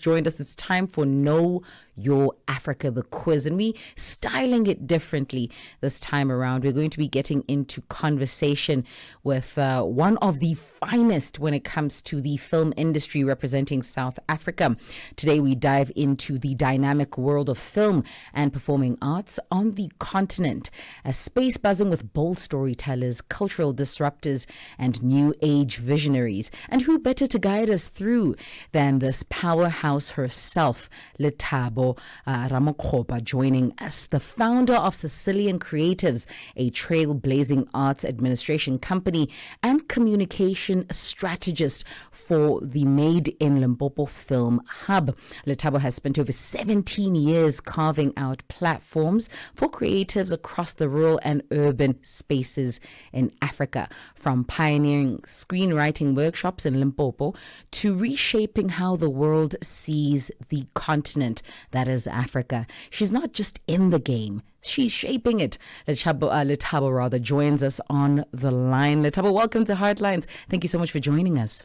joined us. It's time for Know Your Africa, the quiz, and we styling it differently this time around. We're going to be getting into conversation with one of the finest when it comes to the film industry representing South Africa. Today we dive into the dynamic world of film and performing arts on the continent, a space buzzing with bold storytellers, cultural disruptors, and new age visionaries. And who better to guide us through than this powerhouse herself, Lethabo Ramokgopa, joining us, the founder of Cecilian Creatives, a trailblazing arts administration company and communication strategist for the Made in Limpopo Film Hub. Lethabo has spent over 17 years carving out platforms for creatives across the rural and urban spaces in Africa, from pioneering screenwriting workshops in Limpopo to reshaping how the world sees the continent that is Africa. She's not just in the game, she's shaping it. Lethabo joins us on the line. Lethabo, welcome to Hardlines. Thank you so much for joining us.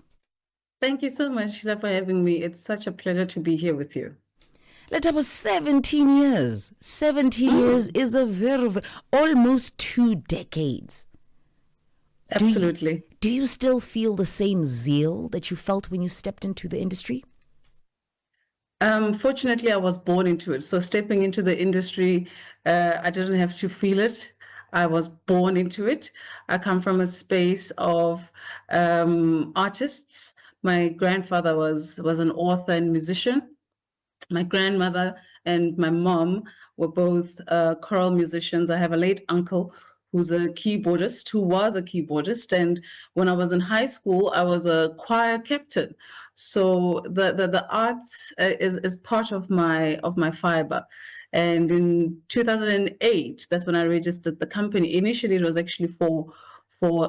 Thank you so much, Sheila, for having me. It's such a pleasure to be here with you. Lethabo, 17 years. 17 years is almost 2 decades. Absolutely. Do you still feel the same zeal that you felt when you stepped into the industry? Fortunately, I was born into it. So stepping into the industry, I didn't have to feel it. I was born into it. I come from a space of artists. My grandfather was an author and musician. My grandmother and my mom were both choral musicians. I have a late uncle who was a keyboardist. And when I was in high school, I was a choir captain. So the arts is part of my fiber. And in 2008, that's when I registered the company. Initially, it was actually for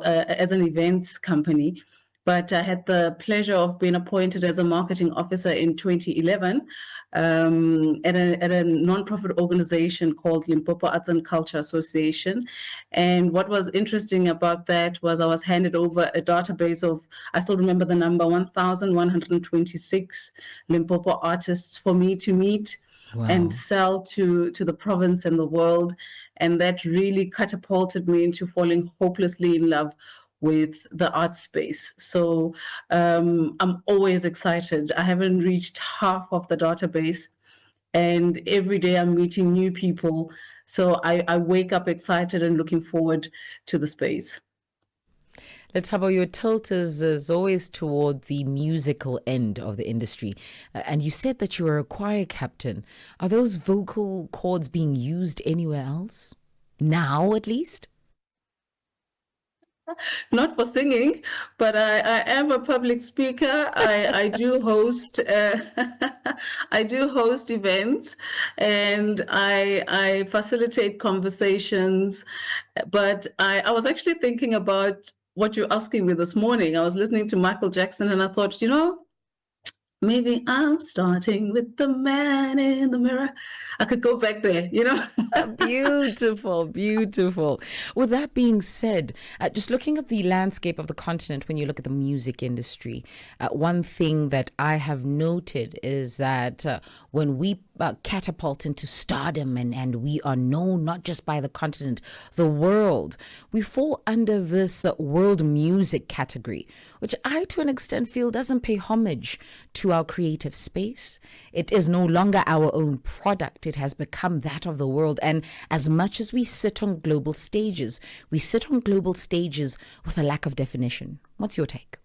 as an events company. But I had the pleasure of being appointed as a marketing officer in 2011 at a non-profit organization called Limpopo Arts and Culture Association. And what was interesting about that was I was handed over a database of, I still remember the number, 1,126 Limpopo artists for me to meet. Wow. And sell to the province and the world. And that really catapulted me into falling hopelessly in love with the art space. So I'm always excited. I haven't reached half of the database, and every day I'm meeting new people. So I wake up excited and looking forward to the space. Lethabo, your tilt is always toward the musical end of the industry. And you said that you were a choir captain. Are those vocal cords being used anywhere else? Now, at least? Not for singing, but I am a public speaker. I do host I do host events, and I facilitate conversations. But I was actually thinking about what you're asking me this morning. I was listening to Michael Jackson, and I thought, maybe I'm starting with the man in the mirror. I could go back there, Beautiful, beautiful. With that being said, just looking at the landscape of the continent, when you look at the music industry, one thing that I have noted is that when we catapult into stardom and we are known not just by the continent, the world, we fall under this world music category, which I, to an extent, feel doesn't pay homage to our creative space. It is no longer our own product. It has become that of the world. And as much as we sit on global stages, we sit on global stages with a lack of definition. What's your take?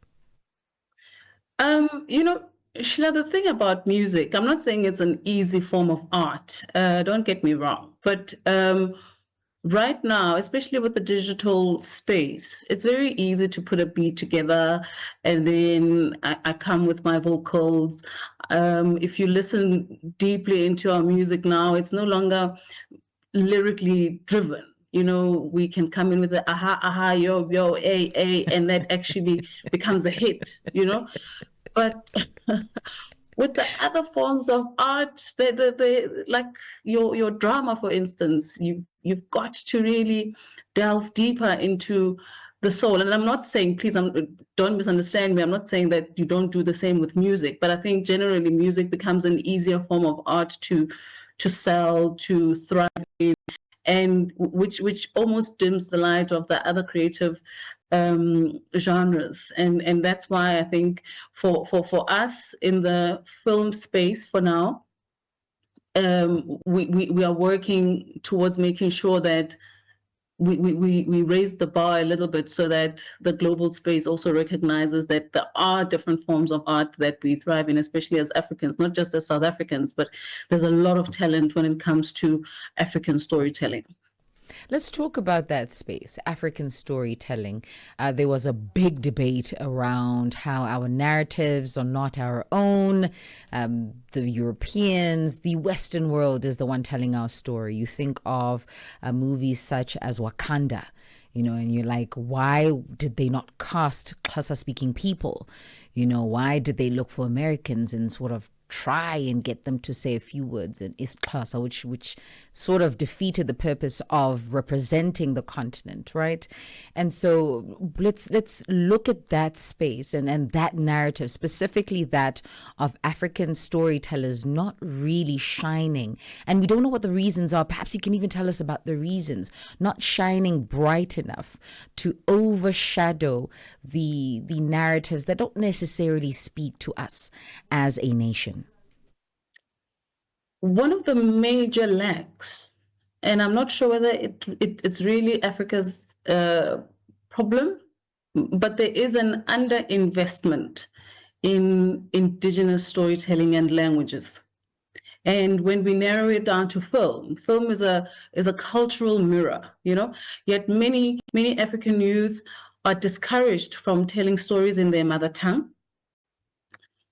Sheila, the thing about music, I'm not saying it's an easy form of art. Don't get me wrong. But right now, especially with the digital space, it's very easy to put a beat together and then I come with my vocals. If you listen deeply into our music now, it's no longer lyrically driven. We can come in with the aha, yo, yo, and that actually becomes a hit, But with the other forms of art, they like your drama, for instance, you've got to really delve deeper into the soul. And I'm not saying, please, don't misunderstand me. I'm not saying that you don't do the same with music, but I think generally music becomes an easier form of art to sell, to thrive in, and which almost dims the light of the other creative genres. And that's why I think for us in the film space for now, we are working towards making sure that we raise the bar a little bit so that the global space also recognizes that there are different forms of art that we thrive in, especially as Africans, not just as South Africans, but there's a lot of talent when it comes to African storytelling. Let's talk about that space, African storytelling. There was a big debate around how our narratives are not our own. The Europeans, the Western world is the one telling our story. You think of movies such as Wakanda, and you're like, why did they not cast Xhosa-speaking people? Why did they look for Americans and sort of try and get them to say a few words in isiXhosa, which sort of defeated the purpose of representing the continent, right? And so let's look at that space and that narrative, specifically that of African storytellers not really shining. And we don't know what the reasons are. Perhaps you can even tell us about the reasons, not shining bright enough to overshadow the narratives that don't necessarily speak to us as a nation. One of the major lacks, and I'm not sure whether it's really Africa's problem, but there is an underinvestment in indigenous storytelling and languages. And when we narrow it down to film is a cultural mirror, Yet many African youth are discouraged from telling stories in their mother tongue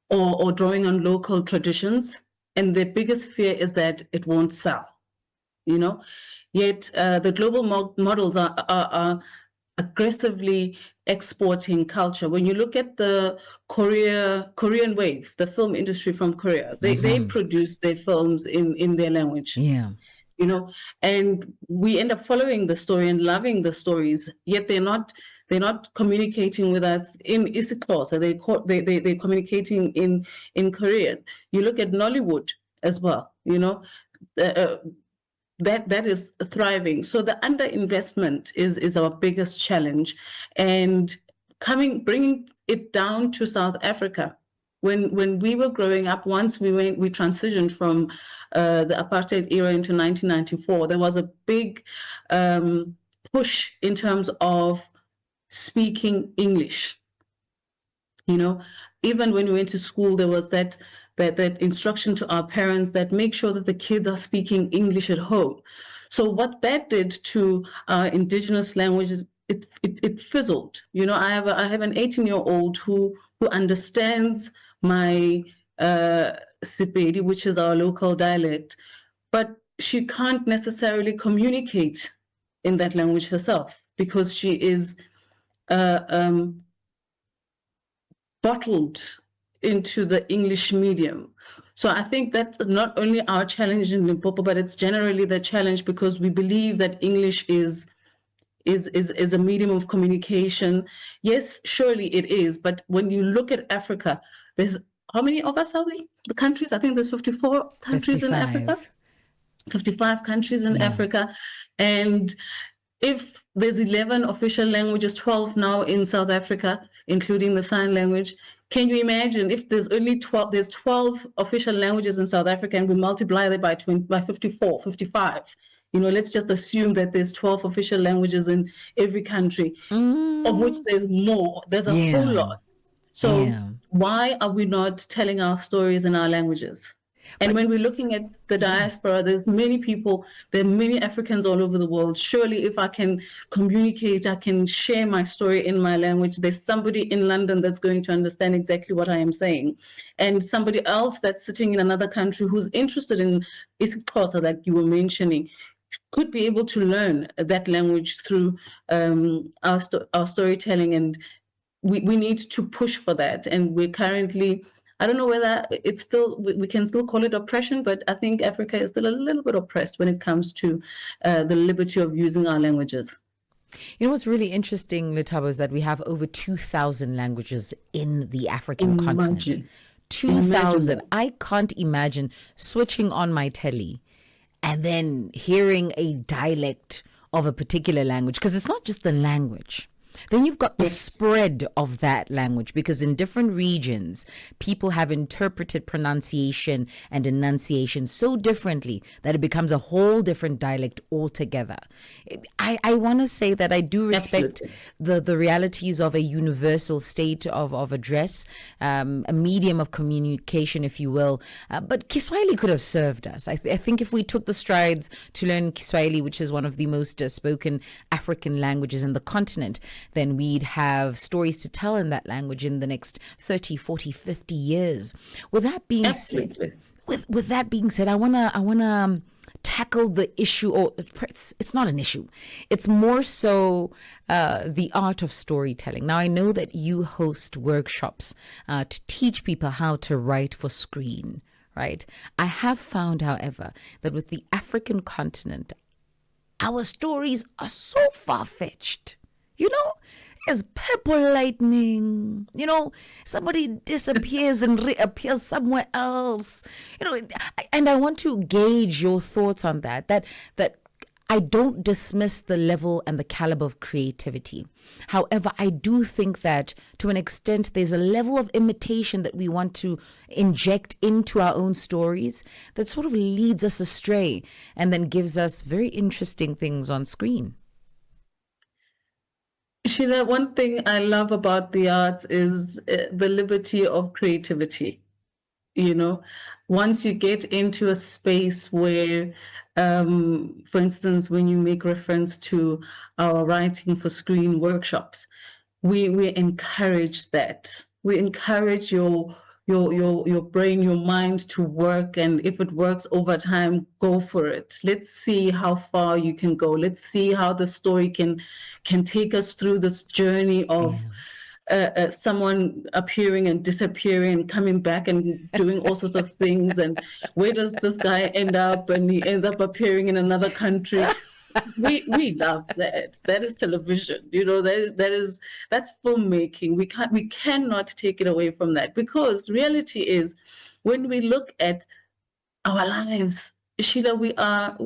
or drawing on local traditions. And their biggest fear is that it won't sell, Yet the global models are aggressively exporting culture. When you look at the Korean wave, the film industry from Korea, they produce their films in their language. Yeah. And we end up following the story and loving the stories, yet they're not communicating with us in isiXhosa. They're communicating in Korean. You look at Nollywood as well, that is thriving. So the underinvestment is our biggest challenge, and bringing it down to South Africa. When we were growing up, once we transitioned from the apartheid era into 1994, there was a big push in terms of speaking English. Even when we went to school, there was that instruction to our parents that make sure that the kids are speaking English at home. So what that did to indigenous languages, it fizzled. I have an 18-year-old who understands my Sepedi, which is our local dialect, but she can't necessarily communicate in that language herself because she is bottled into the English medium. So I think that's not only our challenge in Limpopo, but it's generally the challenge because we believe that English is a medium of communication. Yes, surely it is. But when you look at Africa, there's how many of us are we? The countries, I think there's 54 countries 55. in Africa. 55 countries in Africa. And if there's 11 official languages, 12 now in South Africa, including the sign language, can you imagine if there's only 12, there's 12 official languages in South Africa and we multiply that by 54, 55. Let's just assume that there's 12 official languages in every country, of which there's more. There's a whole lot. So why are we not telling our stories in our languages? And when we're looking at the diaspora, there are many Africans all over the world. Surely if I can communicate, I can share my story in my language, there's somebody in London that's going to understand exactly what I am saying. And somebody else that's sitting in another country who's interested in isiXhosa that you were mentioning could be able to learn that language through our storytelling. And we need to push for that. And we're currently, I don't know whether it's still, we can still call it oppression, but I think Africa is still a little bit oppressed when it comes to the liberty of using our languages. You know what's really interesting, Lethabo, is that we have over 2,000 languages in the African continent. Imagine, imagine 2,000. that. I can't imagine switching on my telly and then hearing a dialect of a particular language, because it's not just the language. Then you've got the Yes, spread of that language, because in different regions, people have interpreted pronunciation and enunciation so differently that it becomes a whole different dialect altogether. I want to say that I do respect absolutely. the realities of a universal state of address, a medium of communication, if you will. But Kiswahili could have served us. I think if we took the strides to learn Kiswahili, which is one of the most spoken African languages in the continent, then we'd have stories to tell in that language in the next 30, 40, 50 years. With that being said, Absolutely. with that being said, I wanna tackle the issue, or it's not an issue. It's more so the art of storytelling. Now, I know that you host workshops to teach people how to write for screen, right? I have found, however, that with the African continent, our stories are so far-fetched. You know, there's purple lightning. You know, somebody disappears and reappears somewhere else. You know, and I want to gauge your thoughts on that. That I don't dismiss the level and the caliber of creativity. However, I do think that to an extent there's a level of imitation that we want to inject into our own stories that sort of leads us astray and then gives us very interesting things on screen. Sheila, one thing I love about the arts is the liberty of creativity. You know, once you get into a space where, for instance, when you make reference to our writing for screen workshops, we encourage that. We encourage your brain, your mind to work, and if it works over time, go for it. Let's see how far you can go. Let's see how the story can take us through this journey of Yeah. someone appearing and disappearing and coming back and doing all sorts of things. And where does this guy end up? And he ends up appearing in another country. We love that. That is television. You know, that's filmmaking. We cannot take it away from that, because reality is, when we look at our lives, Sheila,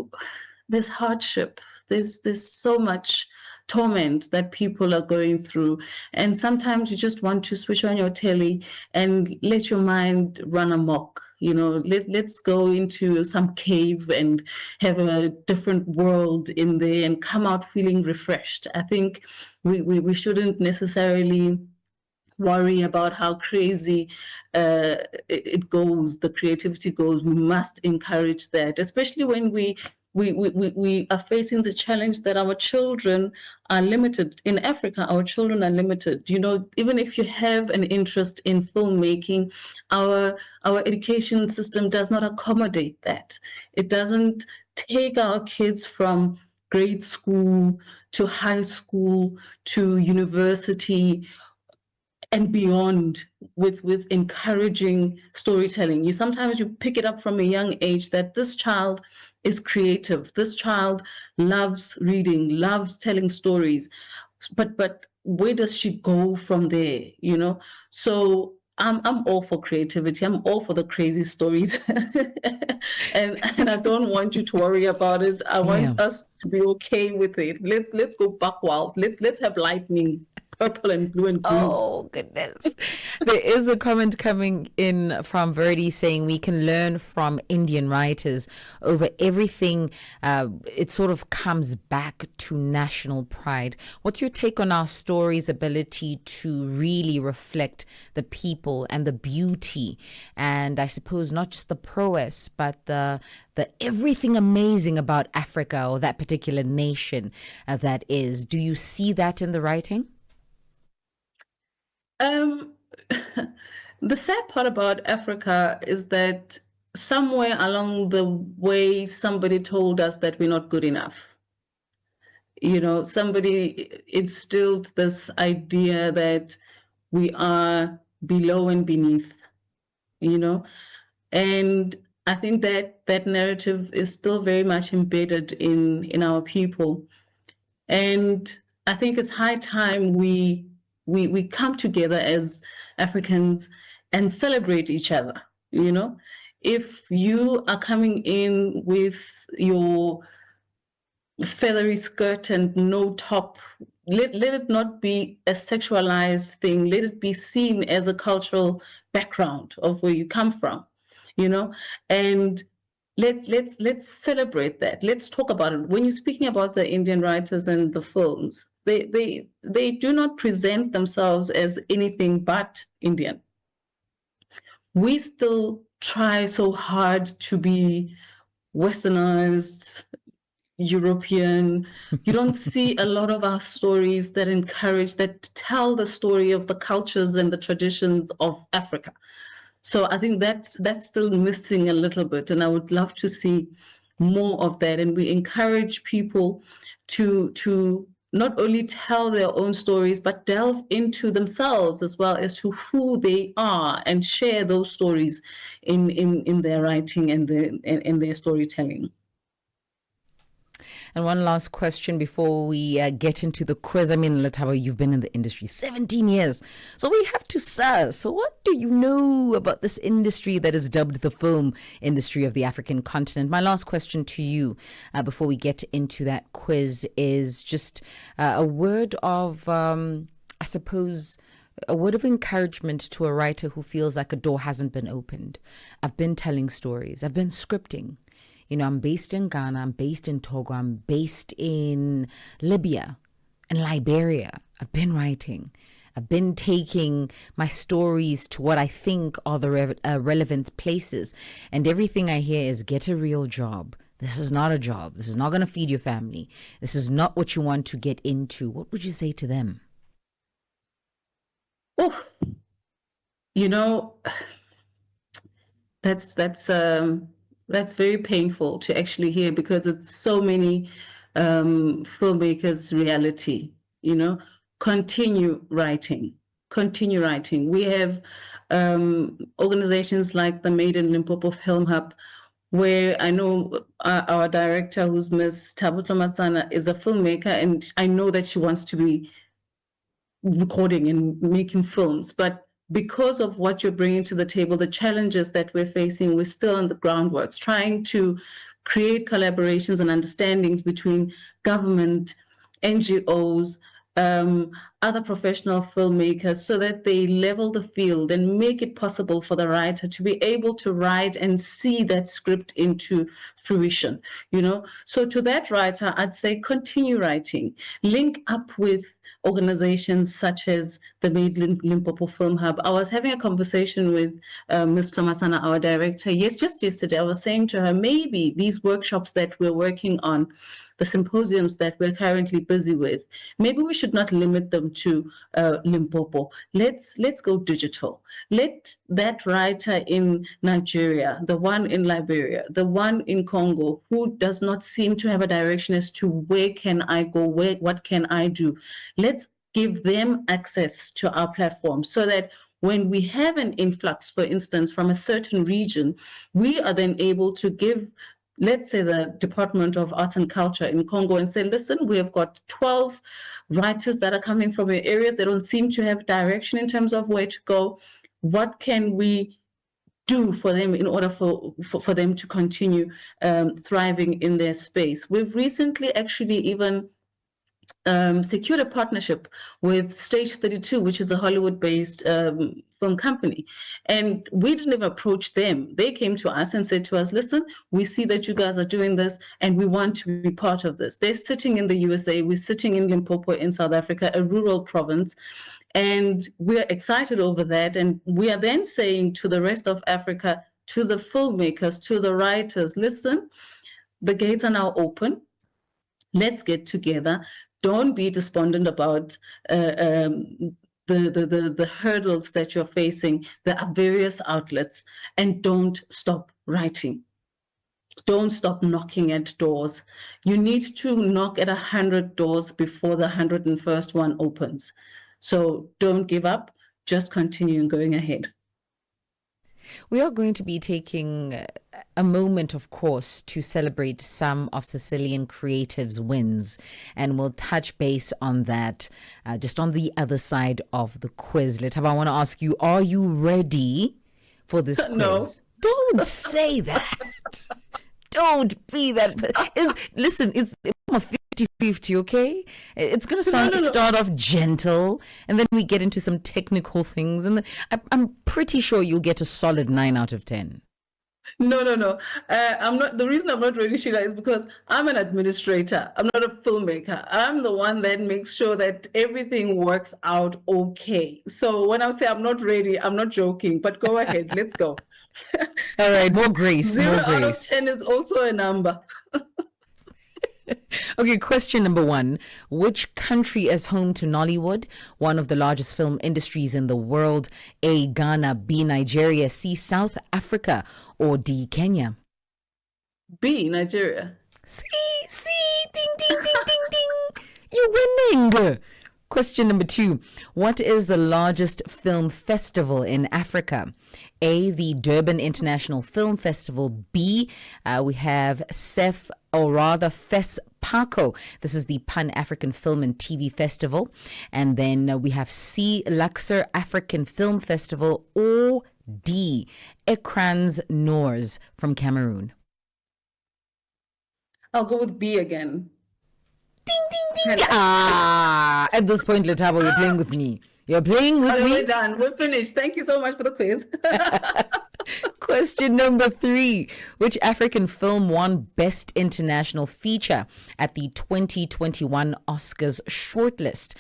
there's hardship. There's so much torment that people are going through. And sometimes you just want to switch on your telly and let your mind run amok. You know, let's go into some cave and have a different world in there and come out feeling refreshed. I think we shouldn't necessarily worry about how crazy it goes, the creativity goes. We must encourage that, especially when we are facing the challenge that our children are limited. In Africa, our children are limited. You know, even if you have an interest in filmmaking, our education system does not accommodate that. It doesn't take our kids from grade school to high school to university and beyond with encouraging storytelling. You pick it up from a young age that this child is creative. This child loves reading, loves telling stories. But where does she go from there? You know? So I'm all for creativity. I'm all for the crazy stories. and I don't want you to worry about it. I Yeah. want us to be okay with it. Let's go back wild. Let's have lightning, purple and blue and green. Oh, goodness. There is a comment coming in from Verdi saying we can learn from Indian writers over everything. It sort of comes back to national pride. What's your take on our story's ability to really reflect the people and the beauty? And I suppose not just the prowess, but the everything amazing about Africa, or that particular nation that is. Do you see that in the writing? Um, the sad part about Africa is that somewhere along the way, somebody told us that we're not good enough. You know, somebody instilled this idea that we are below and beneath, you know, and I think that that narrative is still very much embedded in our people. And I think it's high time we come together as Africans and celebrate each other. You know, if you are coming in with your feathery skirt and no top, let it not be a sexualized thing. Let it be seen as a cultural background of where you come from, you know, and let's celebrate that. Let's talk about it. When you're speaking about the Indian writers and the films, they do not present themselves as anything but Indian. We still try so hard to be westernized, European. You don't see a lot of our stories that encourage, that tell the story of the cultures and the traditions of Africa. So I think that's still missing a little bit, and I would love to see more of that. And we encourage people to not only tell their own stories, but delve into themselves as well as to who they are and share those stories in their writing and their storytelling. And one last question before we get into the quiz. I mean, Lethabo, you've been in the industry 17 years. So we have to say, so what do you know about this industry that is dubbed the film industry of the African continent? My last question to you before we get into that quiz is just a word of, I suppose, a word of encouragement to a writer who feels like a door hasn't been opened. I've been telling stories. I've been scripting. You know, I'm based in Ghana, I'm based in Togo, I'm based in Libya and Liberia. I've been writing. I've been taking my stories to what I think are the relevant places. And everything I hear is get a real job. This is not a job. This is not going to feed your family. This is not what you want to get into. What would you say to them? Oh, you know, that's very painful to actually hear, because it's so many filmmakers' reality. You know, continue writing. We have organizations like the Made in Limpopo Film Hub, where I know our director, who's Miss Lethabo, is a filmmaker, and I know that she wants to be recording and making films, but because of what you're bringing to the table, the challenges that we're facing, we're still on the groundworks, trying to create collaborations and understandings between government, NGOs, other professional filmmakers, so that they level the field and make it possible for the writer to be able to write and see that script into fruition, you know. So to that writer, I'd say continue writing, link up with organizations such as the Made Limpopo Film Hub. I was having a conversation with Ms. Klomasana, our director, just yesterday. I was saying to her, maybe these workshops that we're working on, the symposiums that we're currently busy with, maybe we should not limit them to Limpopo. Let's go digital. Let that writer in Nigeria, the one in Liberia, the one in Congo, who does not seem to have a direction as to where can I go, what can I do, let's give them access to our platform, so that when we have an influx, for instance, from a certain region, we are then able to give, let's say, the Department of Arts and Culture in Congo, and say, listen, we have got 12 writers that are coming from your areas. They don't seem to have direction in terms of where to go. What can we do for them in order for them to continue thriving in their space? We've recently actually even secured a partnership with Stage 32, which is a Hollywood-based film company. And we didn't even approach them. They came to us and said to us, listen, we see that you guys are doing this and we want to be part of this. They're sitting in the USA. We're sitting in Limpopo in South Africa, a rural province. And we're excited over that. And we are then saying to the rest of Africa, to the filmmakers, to the writers, listen, the gates are now open. Let's get together. Don't be despondent about the hurdles that you're facing. There are various outlets, and don't stop writing. Don't stop knocking at doors. You need to knock at 100 doors before the 101st one opens. So don't give up. Just continue going ahead. We are going to be taking a moment, of course, to celebrate some of Cecilian Creatives' wins. And we'll touch base on that just on the other side of the quiz. Lethabo, I want to ask you, are you ready for this quiz? No. Don't say that. Don't be that. Listen, it's a 50-50, okay? It's going to start off gentle, and then we get into some technical things, and I'm pretty sure you'll get a solid 9 out of 10. No. I'm not. The reason I'm not ready, Sheila, is because I'm an administrator. I'm not a filmmaker. I'm the one that makes sure that everything works out okay. So when I say I'm not ready, I'm not joking. But go ahead, let's go. All right, more grace. 0 more out grace. of 10 is also a number. Okay, question number 1. Which country is home to Nollywood, one of the largest film industries in the world? A, Ghana, B, Nigeria, C, South Africa, or D, Kenya? B, Nigeria. C, ding, ding, ding, ding, ding. You're winning. Question number 2. What is the largest film festival in Africa? A, the Durban International Film Festival. B, we have CEF, or rather FESPACO. This is the Pan-African Film and TV Festival. And then we have C, Luxor African Film Festival. Or D, Ekrans Noors from Cameroon. I'll go with B again. Ding, ding, ding. At this point, Lethabo, you're playing with me. You're playing with me. We're done. We're finished. Thank you so much for the quiz. Question number 3. Which African film won Best International Feature at the 2021 Oscars shortlist?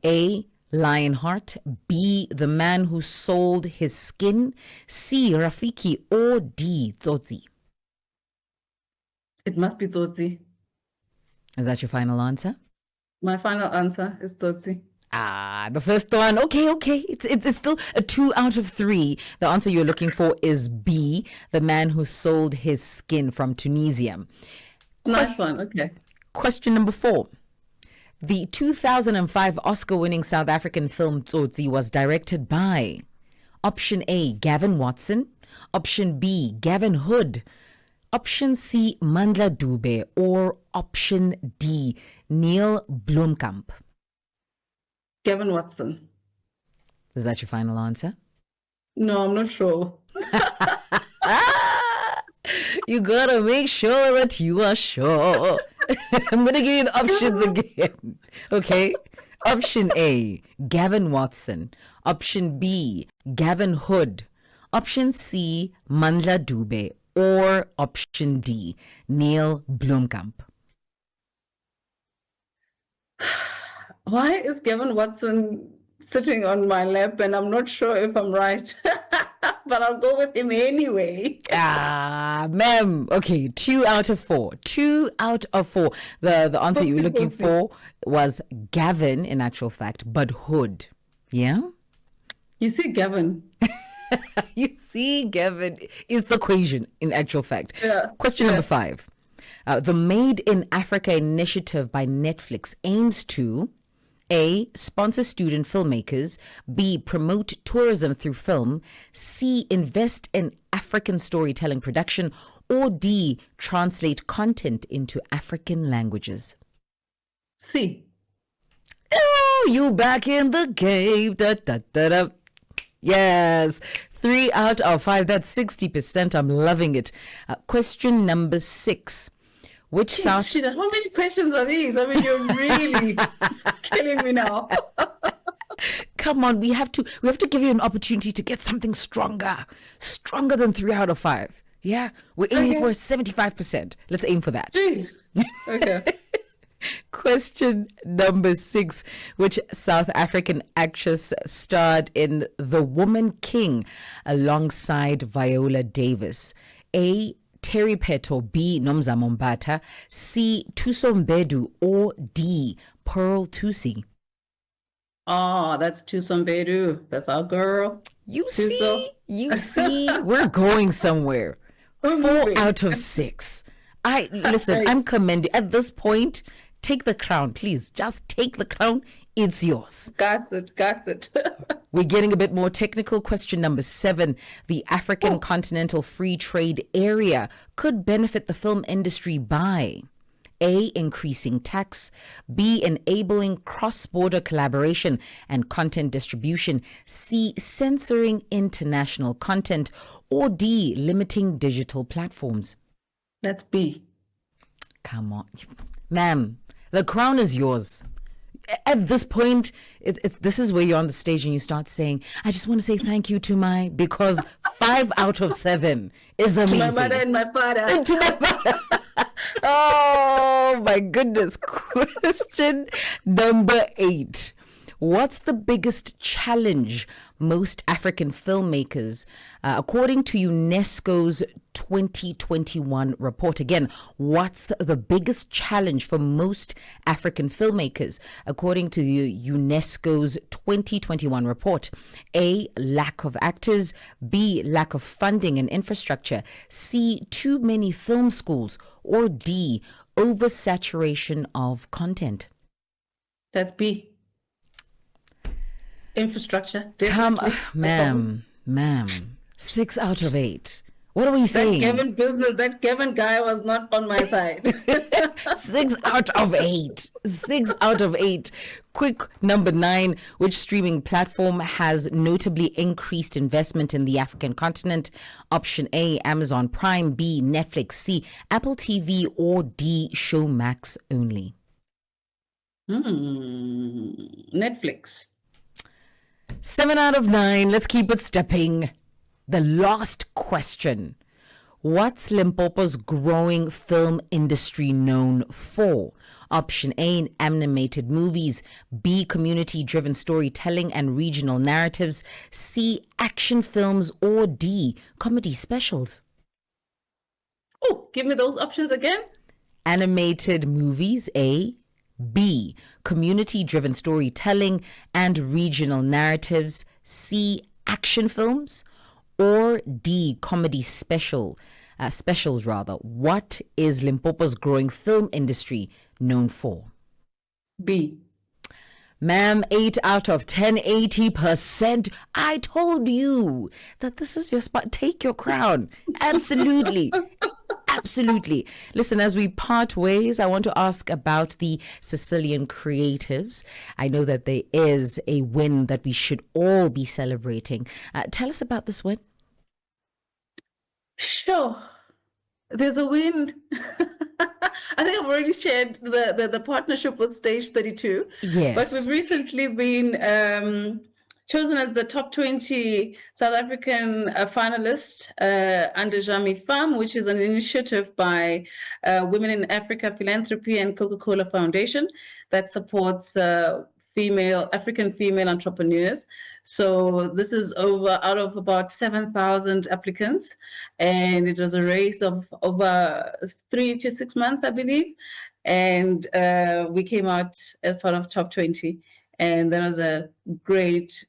A, Lionheart. B, The Man Who Sold His Skin. C, Rafiki. Or D, Tsotsi. It must be Tsotsi. Is that your final answer? My final answer is Tsotsi. The first one. Okay. It's still a 2 out of 3. The answer you're looking for is B, The Man Who Sold His Skin from Tunisia. Nice one. Okay. Question number 4. The 2005 Oscar-winning South African film Tsotsi was directed by option A, Gavin Watson, option B, Gavin Hood, option C, Mandla Dube, or option D, Neil Blomkamp. Gavin Watson. Is that your final answer? No, I'm not sure. You gotta make sure that you are sure. I'm gonna give you the options again. Okay. Option A, Gavin Watson. Option B, Gavin Hood. Option C, Mandla Dube. Or option D, Neil Blomkamp. Why is Gavin Watson sitting on my lap and I'm not sure if I'm right? But I'll go with him anyway. Ma'am. Okay, 2 out of 4. 2 out of 4. The answer you were looking for was Gavin, in actual fact, but Hood. Yeah? You see, Gavin. You see, Gavin is the equation, in actual fact. Yeah. Question number 5. The Made in Africa initiative by Netflix aims to A, sponsor student filmmakers, B, promote tourism through film, C, invest in African storytelling production, or D, translate content into African languages. C. Oh, you back in the game. Da, da, da, da. Yes, 3 out of 5. That's 60%. I'm loving it. Question number 6. Which South? Sheila, how many questions are these? I mean, you're really killing me now. Come on, we have to give you an opportunity to get something stronger than 3 out of 5. Yeah, we're aiming for 75%. Let's aim for that. Jeez. Okay. Question number 6. Which South African actress starred in The Woman King alongside Viola Davis? A, Terry Peto, B, Nomza Mombata, C, Thuso Mbedu, or D, Pearl Thusi? Oh, that's Thuso Mbedu. That's our girl. You see, we're going somewhere. 4 out of 6. Listen, right. I'm commending. At this point, take the crown, please. Just take the crown It's yours. Got it. We're getting a bit more technical. Question number 7. The African Continental Free Trade Area could benefit the film industry by A, increasing tax, B, enabling cross-border collaboration and content distribution, C, censoring international content, or D, limiting digital platforms. That's B. Come on. Ma'am, the crown is yours. At this point, this is where you're on the stage and you start saying, I just want to say thank you to because 5 out of 7 is amazing. To my mother and my father. To my mother. Oh, my goodness. Question number 8. What's the biggest challenge most African filmmakers, according to UNESCO's 2021 report? Again, what's the biggest challenge for most African filmmakers, according to the UNESCO's 2021 report? A, lack of actors. B, lack of funding and infrastructure. C, too many film schools. Or D, oversaturation of content. That's B. Infrastructure. Definitely. Ma'am. 6 out of 8. What are we saying? That Kevin guy was not on my side. 6 out of 8. 6 out of 8. Quick number 9. Which streaming platform has notably increased investment in the African continent? Option A, Amazon Prime. B, Netflix. C, Apple TV. Or D, Showmax only. Netflix. 7 out of 9. Let's keep it stepping. The last question. What's Limpopo's growing film industry known for? Option A, animated movies. B, community-driven storytelling and regional narratives. C, action films. Or D, comedy specials. Oh, give me those options again. Animated movies, A. B, community-driven storytelling and regional narratives. C, action films. Or D, comedy specials. What is Limpopo's growing film industry known for? B. Ma'am, 8 out of 10, 80%. I told you that this is your spot. Take your crown. Absolutely. Absolutely. Listen, as we part ways, I want to ask about the Cecilian Creatives. I know that there is a win that we should all be celebrating. Tell us about this win. Sure. There's a win. I think I've already shared the partnership with Stage 32. Yes. But we've recently been chosen as the top 20 South African finalists under Jami Farm, which is an initiative by Women in Africa Philanthropy and Coca-Cola Foundation that supports African female entrepreneurs. So this is out of about 7,000 applicants, and it was a race of over 3 to 6 months, I believe. And we came out as part of top 20. And that was a great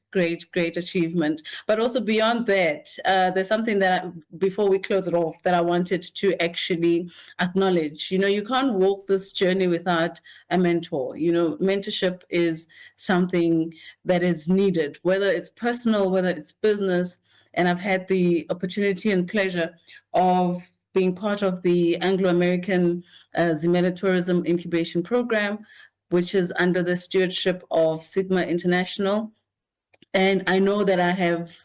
achievement. But also beyond that, there's something that before we close it off that I wanted to actually acknowledge. You know, you can't walk this journey without a mentor. You know, mentorship is something that is needed, whether it's personal, whether it's business. And I've had the opportunity and pleasure of being part of the Anglo-American Zimele Tourism Incubation Program, which is under the stewardship of Sigma International. And I know that I have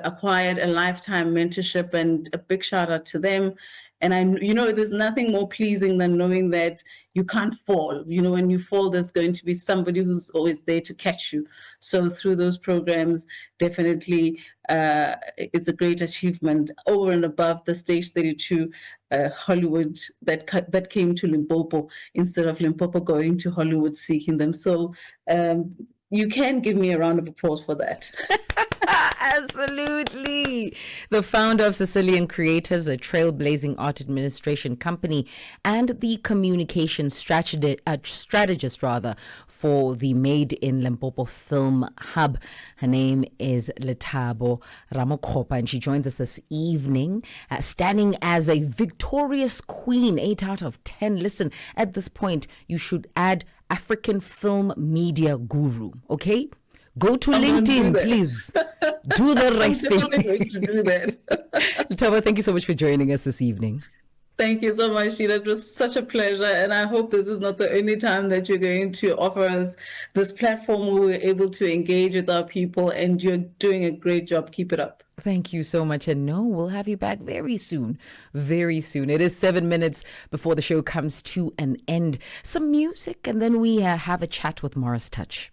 acquired a lifetime mentorship, and a big shout out to them. And there's nothing more pleasing than knowing that you can't fall. You know, when you fall, there's going to be somebody who's always there to catch you. So through those programs, definitely it's a great achievement over and above the Stage 32 Hollywood that came to Limpopo instead of Limpopo going to Hollywood seeking them. So you can give me a round of applause for that. Absolutely. The founder of Cecilian Creatives, a trailblazing art administration company, and the communication strategist for the Made in Limpopo Film Hub. Her name is Lethabo Ramokgopa, and she joins us this evening, standing as a victorious queen, 8 out of 10. Listen, at this point, you should add African film media guru. Okay? Go to I'm gonna do LinkedIn, that. please. Do the I'm right definitely thing. going to do that. Lethabo, thank you so much for joining us this evening. Thank you so much, Sheila. It was such a pleasure. And I hope this is not the only time that you're going to offer us this platform where we're able to engage with our people. And you're doing a great job. Keep it up. Thank you so much. And no, we'll have you back very soon. Very soon. It is 7 minutes before the show comes to an end. Some music, and then we have a chat with Morris Touch.